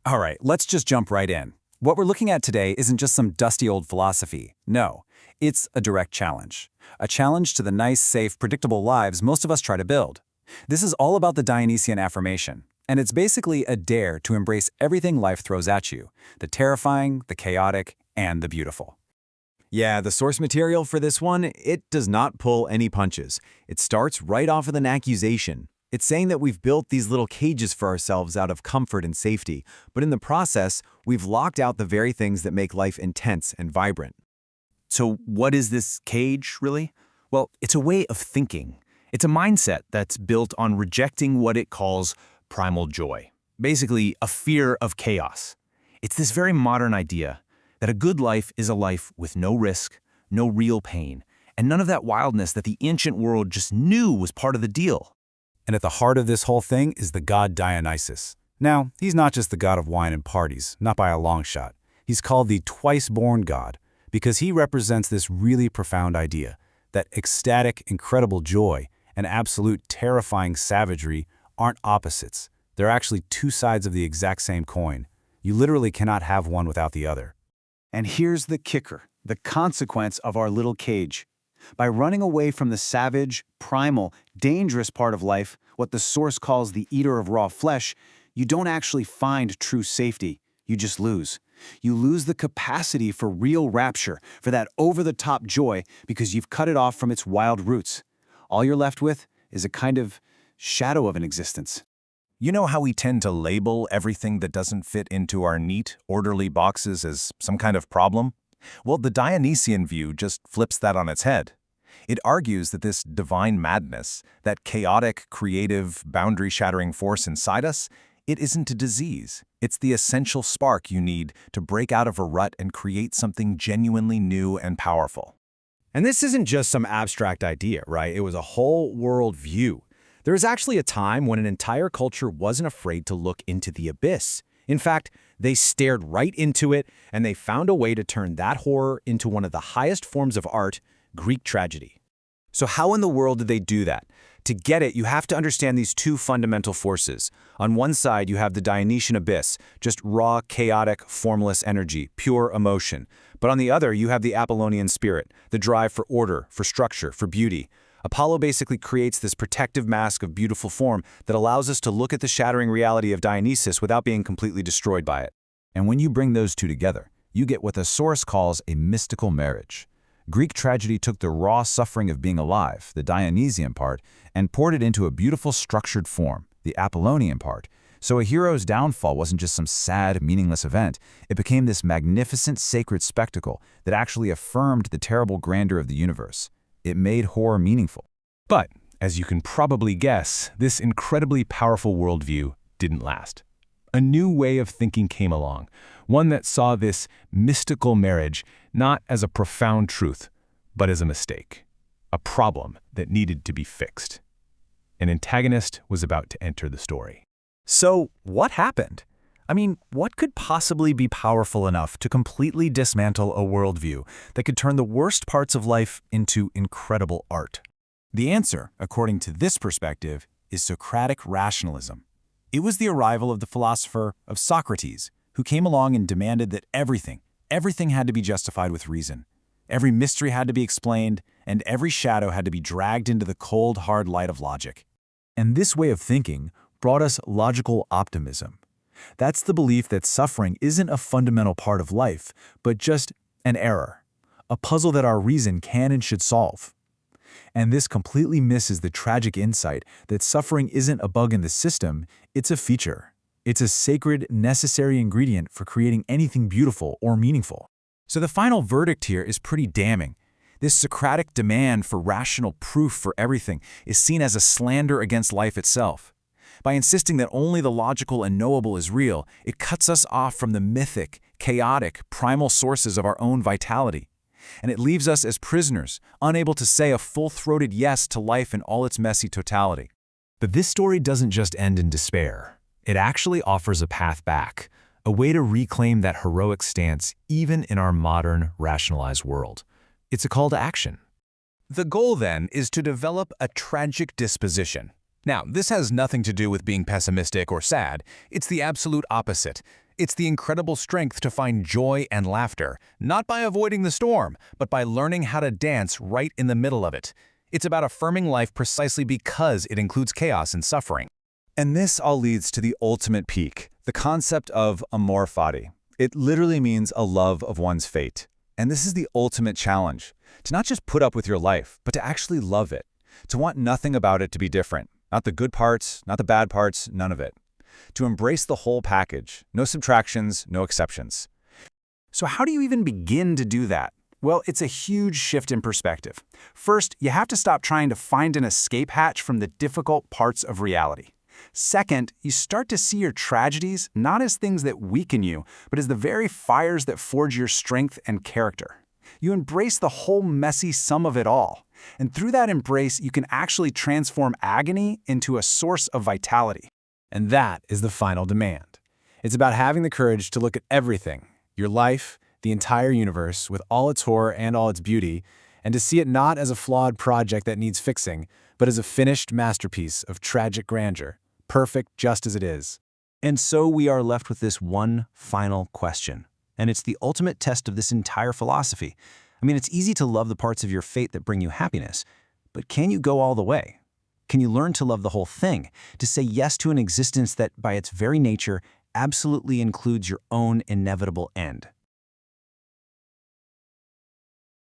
All right, let's just jump right in. What we're looking at today isn't just some dusty old philosophy. No, it's a direct challenge. A challenge to the nice, safe, predictable lives most of us try to build. This is all about the Dionysian Affirmation, and it's basically a dare to embrace everything life throws at you, the terrifying, the chaotic, and the beautiful. Yeah, the source material for this one, it does not pull any punches. It starts right off with an accusation. It's saying that we've built these little cages for ourselves out of comfort and safety, but in the process, we've locked out the very things that make life intense and vibrant. So what is this cage, really? Well, it's a way of thinking. It's a mindset that's built on rejecting what it calls primal joy, basically a fear of chaos. It's this very modern idea that a good life is a life with no risk, no real pain, and none of that wildness that the ancient world just knew was part of the deal. And at the heart of this whole thing is the god Dionysus. Now, he's not just the god of wine and parties, not by a long shot. He's called the twice-born god because he represents this really profound idea that ecstatic, incredible joy and absolute terrifying savagery aren't opposites. They're actually two sides of the exact same coin. You literally cannot have one without the other. And here's the kicker, the consequence of our little cage. By running away from the savage, primal, dangerous part of life, what the source calls the eater of raw flesh, you don't actually find true safety. You just lose. You lose the capacity for real rapture, for that over-the-top joy, because you've cut it off from its wild roots. All you're left with is a kind of shadow of an existence. You know how we tend to label everything that doesn't fit into our neat, orderly boxes as some kind of problem? Well, the Dionysian view just flips that on its head. It argues that this divine madness, that chaotic, creative, boundary-shattering force inside us, it isn't a disease. It's the essential spark you need to break out of a rut and create something genuinely new and powerful. And this isn't just some abstract idea, right? It was a whole world view. There was actually a time when an entire culture wasn't afraid to look into the abyss. In fact, they stared right into it, and they found a way to turn that horror into one of the highest forms of art, Greek tragedy. So how in the world did they do that? To get it, you have to understand these two fundamental forces. On one side, you have the Dionysian abyss, just raw, chaotic, formless energy, pure emotion. But on the other, you have the Apollonian spirit, the drive for order, for structure, for beauty. Apollo basically creates this protective mask of beautiful form that allows us to look at the shattering reality of Dionysus without being completely destroyed by it. And when you bring those two together, you get what the source calls a mystical marriage. Greek tragedy took the raw suffering of being alive, the Dionysian part, and poured it into a beautiful structured form, the Apollonian part. So a hero's downfall wasn't just some sad, meaningless event. It became this magnificent, sacred spectacle that actually affirmed the terrible grandeur of the universe. It made horror meaningful. But, as you can probably guess, this incredibly powerful worldview didn't last. A new way of thinking came along, one that saw this mystical marriage not as a profound truth, but as a mistake, a problem that needed to be fixed. An antagonist was about to enter the story. So, what happened? I mean, what could possibly be powerful enough to completely dismantle a worldview that could turn the worst parts of life into incredible art? The answer, according to this perspective, is Socratic rationalism. It was the arrival of the philosopher of Socrates, who came along and demanded that everything had to be justified with reason. Every mystery had to be explained, and every shadow had to be dragged into the cold, hard light of logic. And this way of thinking brought us logical optimism. That's the belief that suffering isn't a fundamental part of life, but just an error, a puzzle that our reason can and should solve. And this completely misses the tragic insight that suffering isn't a bug in the system, it's a feature. It's a sacred, necessary ingredient for creating anything beautiful or meaningful. So the final verdict here is pretty damning. This Socratic demand for rational proof for everything is seen as a slander against life itself. By insisting that only the logical and knowable is real, it cuts us off from the mythic, chaotic, primal sources of our own vitality. And it leaves us as prisoners, unable to say a full-throated yes to life in all its messy totality. But this story doesn't just end in despair. It actually offers a path back, a way to reclaim that heroic stance even in our modern, rationalized world. It's a call to action. The goal, then, is to develop a tragic disposition. Now, this has nothing to do with being pessimistic or sad. It's the absolute opposite. It's the incredible strength to find joy and laughter, not by avoiding the storm, but by learning how to dance right in the middle of it. It's about affirming life precisely because it includes chaos and suffering. And this all leads to the ultimate peak, the concept of amor fati. It literally means a love of one's fate. And this is the ultimate challenge, to not just put up with your life, but to actually love it, to want nothing about it to be different. Not the good parts, not the bad parts, none of it. To embrace the whole package, no subtractions, no exceptions. So how do you even begin to do that? Well, it's a huge shift in perspective. First, you have to stop trying to find an escape hatch from the difficult parts of reality. Second, you start to see your tragedies not as things that weaken you, but as the very fires that forge your strength and character. You embrace the whole messy sum of it all. And through that embrace, you can actually transform agony into a source of vitality. And that is the final demand. It's about having the courage to look at everything, your life, the entire universe, with all its horror and all its beauty, and to see it not as a flawed project that needs fixing, but as a finished masterpiece of tragic grandeur, perfect just as it is. And so we are left with this one final question. And it's the ultimate test of this entire philosophy. I mean, it's easy to love the parts of your fate that bring you happiness, but can you go all the way? Can you learn to love the whole thing, to say yes to an existence that, by its very nature, absolutely includes your own inevitable end?